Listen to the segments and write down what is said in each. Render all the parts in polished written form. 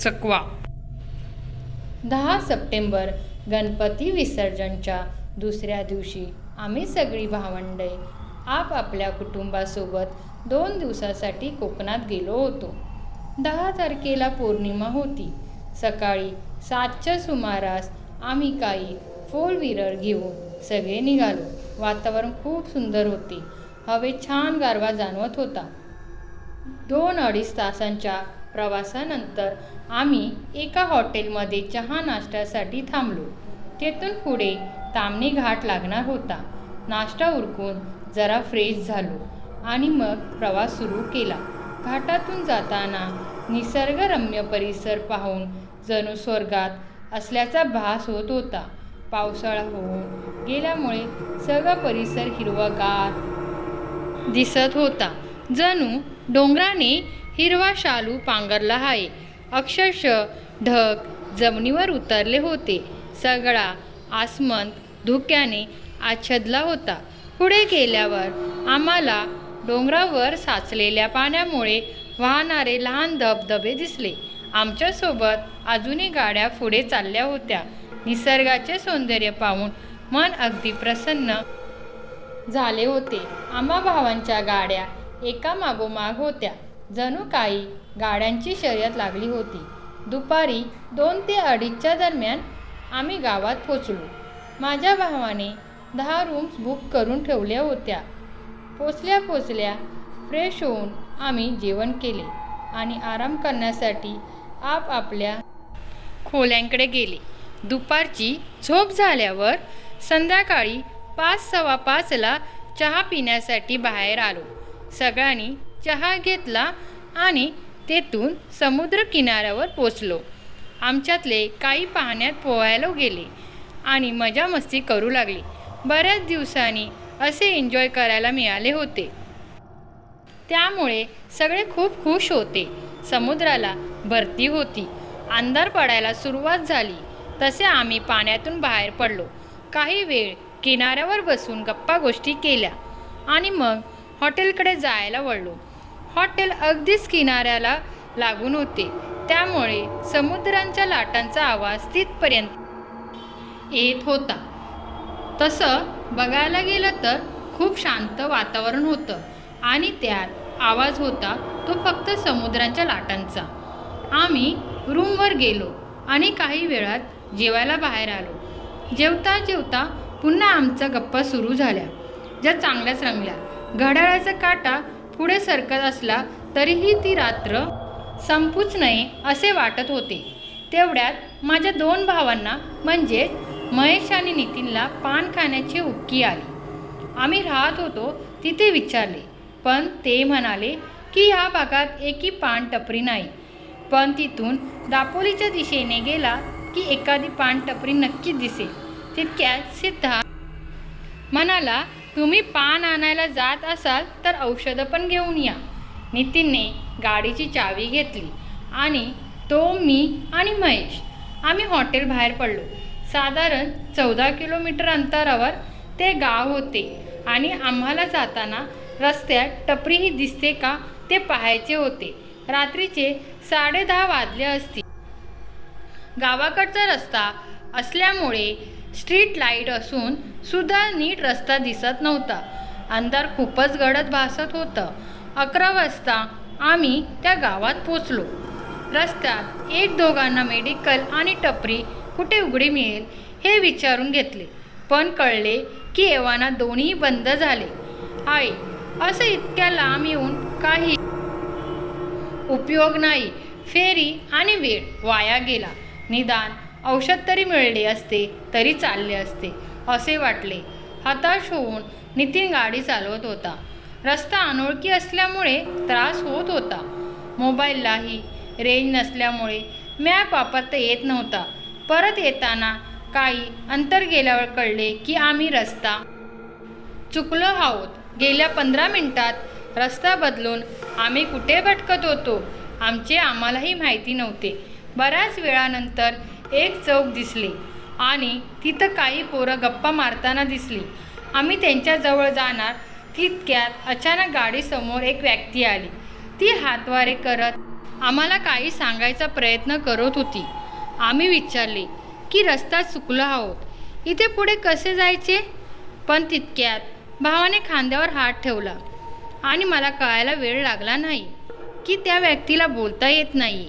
चकवा. 10 सप्टेंबर गणपती विसर्जनच्या दुसऱ्या दिवशी आम्ही सगळी भावंडे आपापल्या कुटुंबासोबत 2 दिवसासाठी कोकणात गेलो होतो. 10 तारखेला पौर्णिमा होती. सकाळी 7च्या सुमारास आम्ही काही 4 व्हीलर घेऊन सगळे निघालो. वातावरण खूप सुंदर होते. हवेत छान गारवा जाणवत होता. 2-2.5 तासांच्या प्रवासानंतर आम्ही एका हॉटेलमध्ये चहा नाश्त्यासाठी थांबलो. तेथून पुढे ताम्हिणी घाट लागणार होता. नाश्ता उरकून जरा फ्रेश झालो आणि मग प्रवास सुरू केला. घाटातून जाताना निसर्गरम्य परिसर पाहून जणू स्वर्गात असल्याचा भास होत होता. पावसाळा होऊन गेल्यामुळे सगळा परिसर हिरवागार दिसत होता. जणू डोंगराने हिरवा शालू पांघरला आहे. अक्षरशः ढग जमिनीवर उतरले होते. सगळा आसमंत धुक्याने आच्छादला होता. पुढे गेल्यावर आम्हाला डोंगरावर साचलेल्या पाण्यामुळे वाहणारे लहान धबधबे दिसले. आमच्यासोबत अजूनही गाड्या पुढे चालल्या होत्या. निसर्गाचे सौंदर्य पाहून मन अगदी प्रसन्न झाले होते. आम्हा भावांच्या गाड्या एकामागोमाग होत्या. जणू काही गाड्यांची शर्यत लागली होती. दुपारी 2 ते 2:30च्या दरम्यान आम्ही गावात पोचलो. माझ्या भावाने 10 रूम्स बुक करून ठेवल्या होत्या. पोचल्या फ्रेश होऊन आम्ही जेवण केले आणि आराम करण्यासाठी आपापल्या खोल्यांकडे गेले. दुपारची झोप झाल्यावर संध्याकाळी 5:15ला चहा पिण्यासाठी बाहेर आलो. सगळ्यांनी चहा घेतला आणि तेथून समुद्र किनाऱ्यावर पोचलो. आमच्यातले काही पाण्यात पोहायला गेले आणि मजा मस्ती करू लागले. बऱ्याच दिवसांनी असे एन्जॉय करायला मिळाले होते. त्यामुळे सगळे खूप खुश होते. समुद्राला भरती होती. अंधार पडायला सुरुवात झाली तसे आम्ही पाण्यातून बाहेर पडलो. काही वेळ किनाऱ्यावर बसून गप्पा गोष्टी केल्या आणि मग हॉटेलकडे जायला वळलो. हॉटेल अगदीच किनाऱ्याला लागून होते. त्यामुळे समुद्राच्या लाटांचा आवाज तिथपर्यंत येत होता. तसं बघायला गेलं तर खूप शांत वातावरण होतं आणि त्यात आवाज होता तो फक्त समुद्राच्या लाटांचा. आम्ही रूमवर गेलो आणि काही वेळात जेवायला बाहेर आलो. जेवता पुन्हा आमच्या गप्पा सुरू झाल्या, ज्या चांगल्याच रंगल्या. घड्याळाचा काटा पुढे सरकत असला तरीही ती रात्र संपूच नये असे वाटत होते. तेवढ्यात माझ्या 2 भावांना म्हणजेच महेश आणि नितीनला पान खाण्याची उबकी आली. आम्ही राहत होतो तिथे विचारले, पण ते म्हणाले की ह्या भागात एकही पान टपरी नाही. पण तिथून दापोलीच्या दिशेने गेला की एखादी पान टपरी नक्कीच दिसेल. तितक्यात सिद्धार्थ म्हणाला, तुम्ही पान आणायला जात असाल तर औषधं पण घेऊन या. नितीनने गाडीची चावी घेतली आणि तो, मी आणि महेश आम्ही हॉटेल बाहेर पडलो. साधारण 14 किलोमीटर अंतरावर ते गाव होते आणि आम्हाला जाताना रस्त्यात टपरीही दिसते का ते पाहायचे होते. रात्रीचे 10:30 वाजले असतील. गावाकडचा रस्ता असल्यामुळे स्ट्रीट लाईट असून सुद्धा नीट रस्ता दिसत नव्हता. अंधार खूपच गडद भासत होतं. 11 वाजता आम्ही त्या गावात पोचलो. रस्त्यात 1-2घांना मेडिकल आणि टपरी कुठे उघडी मिळेल हे विचारून घेतले, पण कळले की एव्हाना दोन्ही बंद झाले आहे. असं इतक्या लांब येऊन काही उपयोग नाही. फेरी आणि वेळ वाया गेला. निदान औषध तरी मिळले असते तरी चालले असते असे वाटले. हताश होऊन नितीन गाडी चालवत होता. रस्ता अनोळखी असल्यामुळे त्रास होत होता. मोबाईललाही रेंज नसल्यामुळे मॅप वापरता येत नव्हता. परत येताना काही अंतर गेल्यावर कळले की आम्ही रस्ता चुकलो आहोत. गेल्या 15 मिनिटात रस्ता बदलून आम्ही कुठे भटकत होतो आम्हालाही माहिती नव्हते. बऱ्याच वेळानंतर एक चौक दिसले आणि तिथं काही पोरं गप्पा मारताना दिसली. आम्ही त्यांच्याजवळ जाणार तितक्यात अचानक गाडीसमोर एक व्यक्ती आली. ती हातवारे करत आम्हाला काही सांगायचा प्रयत्न करत होती. आम्ही विचारले की रस्ता चुकलो आहोत, इथे पुढे कसे जायचे. पण तितक्यात भावाने खांद्यावर हात ठेवला आणि मला कळायला वेळ लागला नाही की त्या व्यक्तीला बोलता येत नाही.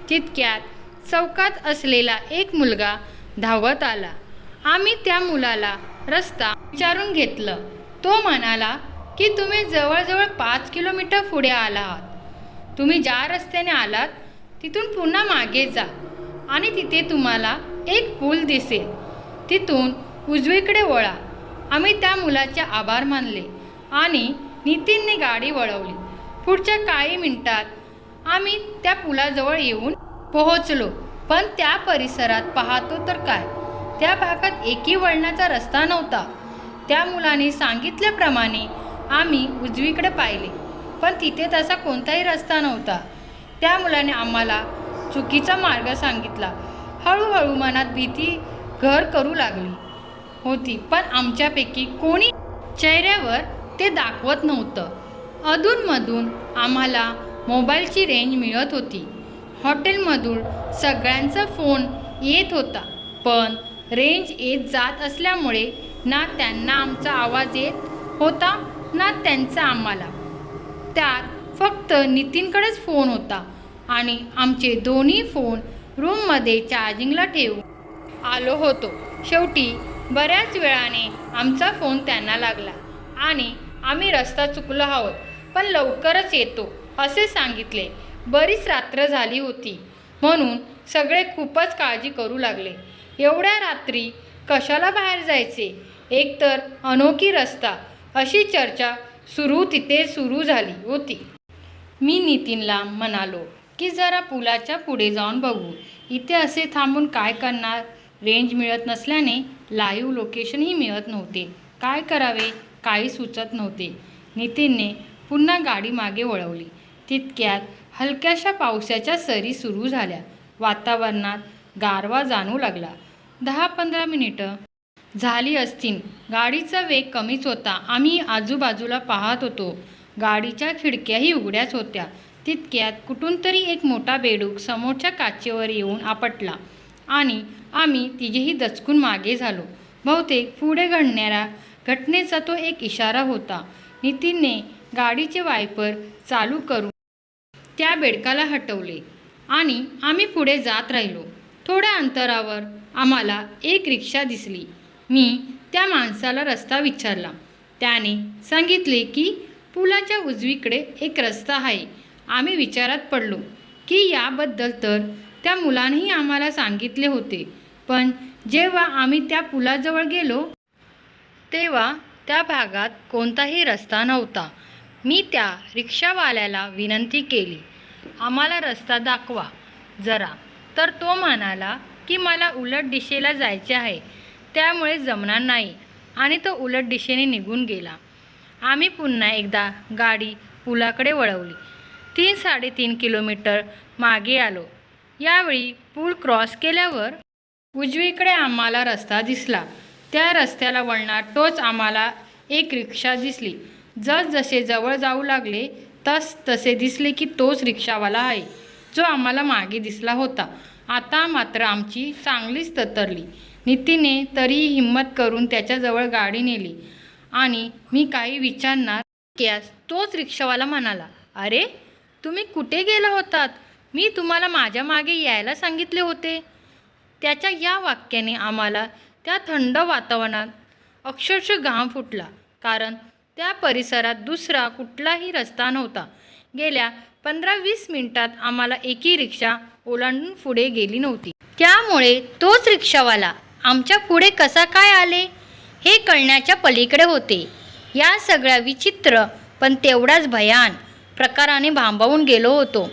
तितक्यात चौकात असलेला एक मुलगा धावत आला. आम्ही त्या मुलाला रस्ता विचारून घेतलं. तो म्हणाला की तुम्ही जवळजवळ 5 किलोमीटर पुढे आला आहात. तुम्ही ज्या रस्त्याने आलात तिथून पुन्हा मागे जा आणि तिथे तुम्हाला एक पूल दिसेल, तिथून उजवीकडे वळा. आम्ही त्या मुलाचे आभार मानले आणि नितीनने गाडी वळवली. पुढच्या काही मिनिटात आम्ही त्या पुलाजवळ येऊन पोहोचलो. पण त्या परिसरात पाहतो तर काय, त्या भागात एकही वळणाचा रस्ता नव्हता. त्या मुलाने सांगितल्याप्रमाणे आम्ही उजवीकडे पाहिले, पण तिथे तसा कोणताही रस्ता नव्हता. त्या मुलाने आम्हाला चुकीचा मार्ग सांगितला. हळूहळू मनात भीती घर करू लागली होती, पण आमच्यापैकी कोणी चेहऱ्यावर ते दाखवत नव्हतं. अधूनमधून आम्हाला मोबाईलची रेंज मिळत होती. हॉटेलमधून सगळ्यांचा फोन येत होता, पण रेंज येत जात असल्यामुळे ना त्यांना आमचा आवाज येत होता ना त्यांचा आम्हाला. त्यात फक्त नितीनकडेच फोन होता आणि आमचे दोन्ही फोन रूममध्ये चार्जिंगला ठेवून आलो होतो. शेवटी बऱ्याच वेळाने आमचा फोन त्यांना लागला आणि आम्ही रस्ता चुकलो आहोत पण लवकरच येतो असे सांगितले. बरीच रात्र झाली होती म्हणून सगळे खूपच काळजी करू लागले. एवढ्या रात्री कशाला बाहेर जायचे, एकतर अनोखी रस्ता, अशी चर्चा तिथे सुरू झाली होती. मी नितीनला म्हणालो की जरा पुलाच्या पुढे जाऊन बघू. इथे असे थांबून काय करणार. रेंज मिळत नसल्याने लाईव्ह लोकेशनही मिळत नव्हते. काय करावे काही सुचत नव्हते. नितीनने पुन्हा गाडी मागे वळवली. तितक्यात हलक्याशा पावसाच्या सरी सुरू झाल्या. वातावरणात गारवा जाणवू लागला. 10-15 मिनिटं झाली असतील. गाडीचा वेग कमीच होता. आम्ही आजूबाजूला पाहत होतो. गाडीच्या खिडक्याही उघड्याच होत्या. तितक्यात कुठून तरी एक मोठा बेडूक समोरच्या काचेवर येऊन आपटला आणि आम्ही तिघेही दचकून मागे झालो. बहुतेक पुढे घडणाऱ्या घटनेचा तो एक इशारा होता. नितीनने गाडीचे वायपर चालू करून त्या बेडकाला हटवले आणि आम्ही पुढे जात राहिलो. थोड्या अंतरावर आम्हाला एक रिक्षा दिसली. मी त्या माणसाला रस्ता विचारला. त्याने सांगितले की पुलाच्या उजवीकडे एक रस्ता आहे. आम्ही विचारात पडलो की याबद्दल तर त्या मुलानेही आम्हाला सांगितले होते, पण जेव्हा आम्ही त्या पुलाजवळ गेलो तेव्हा त्या भागात कोणताही रस्ता नव्हता. मी त्या रिक्षावाल्याला विनंती केली, आम्हाला रस्ता दाखवा जरा. तर तो म्हणाला की मला उलट दिशेला जायचे आहे, त्यामुळे जमणार नाही आणि तो उलट दिशेने निघून गेला. आम्ही पुन्हा एकदा गाडी पुलाकडे वळवली. 3-3.5 किलोमीटर मागे आलो. यावेळी पूल क्रॉस केल्यावर उजवीकडे आम्हाला रस्ता दिसला. त्या रस्त्याला वळणार तोच आम्हाला एक रिक्षा दिसली. जसजसे जवळ जाऊ लागले तसे दिसले की तोच रिक्षावाला आहे जो आम्हाला मागे दिसला होता. आता मात्र आमची चांगलीच ततरली. नितीनने तरीही हिंमत करून त्याच्याजवळ गाडी नेली आणि मी काही विचारणार त्यास तोच रिक्षावाला म्हणाला, अरे तुम्ही कुठे गेला होतात, मी तुम्हाला माझ्या मागे यायला सांगितले होते. त्याच्या या वाक्याने आम्हाला त्या थंड वातावरणात अक्षरशः घाम फुटला, कारण त्या परिसरात दुसरा कुठलाही रस्ता नव्हता. गेल्या 15-20 मिनिटात आम्हाला एकही रिक्षा ओलांडून पुढे गेली नव्हती. त्यामुळे तोच रिक्षावाला आमच्या पुढे कसा काय आले हे कळण्याच्या पलीकडे होते. या सगळ्या विचित्र पण तेवढाच भयान प्रकाराने भांबावून गेलो होतो.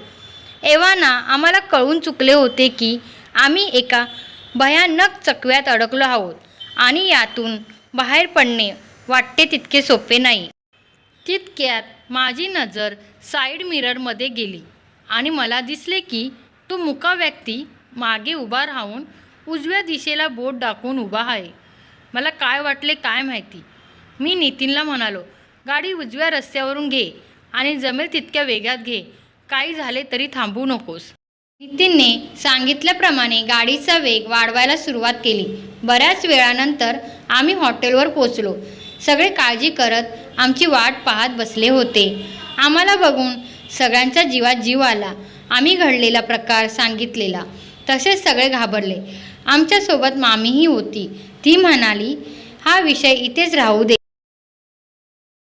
एव्हाना आम्हाला कळून चुकले होते की आम्ही एका भयानक चकव्यात अडकलो आहोत आणि यातून बाहेर पडणे वाटते तितके सोपे नाही. तितक्यात माझी नजर साईड मिररमध्ये गेली आणि मला दिसले की तो मुका व्यक्ती मागे उभा राहून उजव्या दिशेला बोट दाखवून उभा आहे. मला काय वाटले काय माहिती. मी नितीनला म्हणालो, गाडी उजव्या रस्त्यावरून घे आणि जमेल तितक्या वेगात घे, काही झाले तरी थांबू नकोस. नितीनने सांगितल्याप्रमाणे गाडीचा वेग वाढवायला सुरुवात केली. बऱ्याच वेळानंतर आम्ही हॉटेलवर पोचलो. सगळे काळजी करत आमची वाट पाहत बसले होते. आम्हाला बघून सगळ्यांच्या जीवात जीव आला. आम्ही घडलेला प्रकार सांगितलेला. तसेच सगळे घाबरले. आमच्यासोबत मामीही होती. ती म्हणाली, हा विषय इथेच राहू दे.